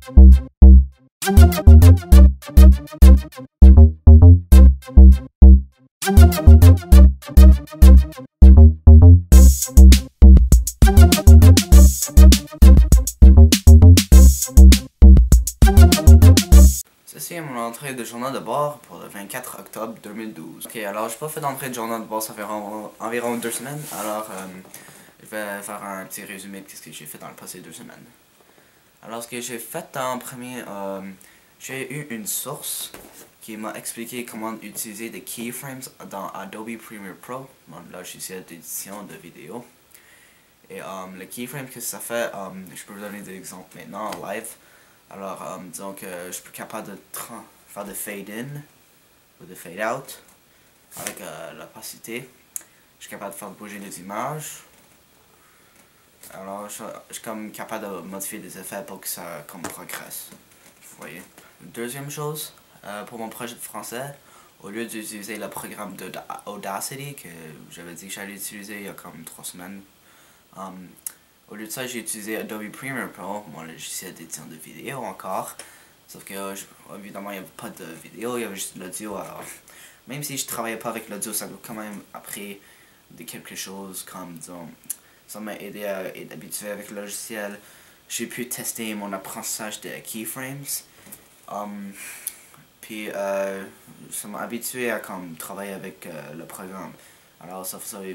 Ceci est mon entrée de journal de bord pour le 24 octobre 2012. Ok, alors j'ai pas fait d'entrée de journal de bord, ça fait environ 2 semaines, alors je vais faire un petit résumé de ce que j'ai fait dans le passé 2 semaines. Alors ce que j'ai fait en premier, j'ai eu une source qui m'a expliqué comment utiliser des keyframes dans Adobe Premiere Pro, mon logiciel d'édition de vidéos. Et le keyframe que ça fait, je peux vous donner des exemples maintenant en live. Alors, disons que je suis capable de faire de fade in ou de fade out avec l'opacité. Je suis capable de faire bouger les images. Alors, je suis comme capable de modifier des effets pour que ça progresse. Vous voyez. Deuxième chose, pour mon projet de français, au lieu d'utiliser le programme de Audacity que j'avais dit que j'allais utiliser il y a comme 3 semaines, au lieu de ça, j'ai utilisé Adobe Premiere Pro, mon logiciel d'édition de vidéo encore. Sauf que, évidemment, il n'y avait pas de vidéo, il y avait juste de l'audio. Alors, même si je travaillais pas avec l'audio, ça m'a quand même appris de quelque chose comme, disons, ça m'a aidé à être habitué avec le logiciel. J'ai pu tester mon apprentissage de keyframes. Puis, ça m'a habitué à travailler avec le programme. Alors, ça va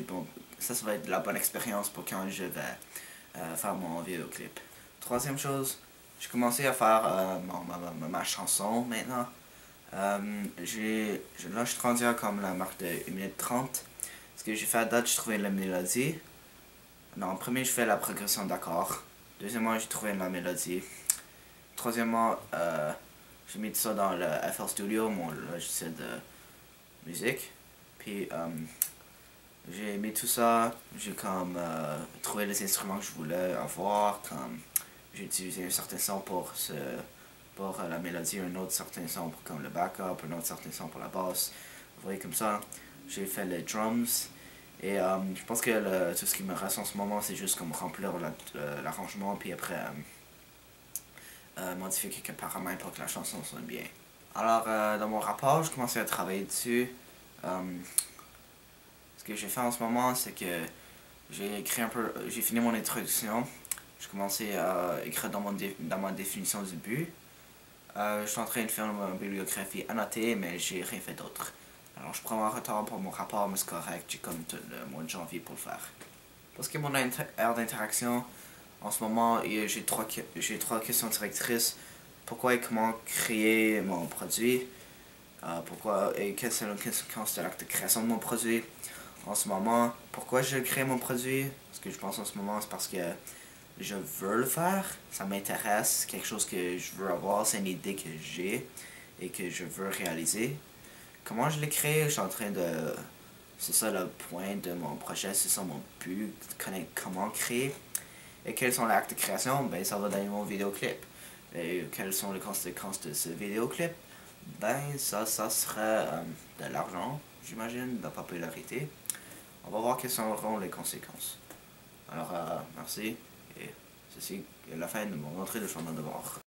être la bonne expérience pour quand je vais faire mon vidéoclip. Troisième chose, j'ai commencé à faire ma chanson maintenant. Là, je suis rendu à comme la marque de 1 minute 30. Ce que j'ai fait à date, j'ai trouvé la mélodie. Non, en premier, je fais la progression d'accords. Deuxièmement, j'ai trouvé la mélodie. Troisièmement, j'ai mis tout ça dans le FL Studio, mon logiciel de musique. Puis, j'ai mis tout ça, j'ai trouvé les instruments que je voulais avoir, j'ai utilisé un certain son pour la mélodie, un autre certain son pour comme le backup, un autre certain son pour la basse. Vous voyez comme ça, j'ai fait les drums et je pense que tout ce qui me reste en ce moment c'est juste comme remplir l'arrangement puis après modifier quelques paramètres pour que la chanson sonne bien. Alors dans mon rapport, je commençais à travailler dessus. Ce que j'ai fait en ce moment, c'est que j'ai fini mon introduction. J'ai commencé à écrire dans ma définition du but. Je suis en train de faire une bibliographie annotée, mais j'ai rien fait d'autre. Alors je prends mon retard pour mon rapport, mais c'est correct, j'ai comme tout le mois de janvier pour le faire. Parce que mon aire d'interaction, en ce moment, j'ai trois questions directrices. Pourquoi et comment créer mon produit? Pourquoi et quelles sont les conséquences de l'acte de création de mon produit? En ce moment, pourquoi je crée mon produit? Ce que je pense en ce moment, c'est parce que je veux le faire, ça m'intéresse, quelque chose que je veux avoir, c'est une idée que j'ai et que je veux réaliser. Comment je l'ai créé? Je suis en train de... C'est ça le point de mon projet, c'est ça mon but, connaître comment créer. Et quels sont les actes de création? Ben ça va dans mon vidéoclip. Et quelles sont les conséquences de ce vidéoclip? Ben ça serait de l'argent, j'imagine, de la popularité. On va voir quelles seront les conséquences. Alors, merci, et ceci est la fin de mon entrée de journal de bord.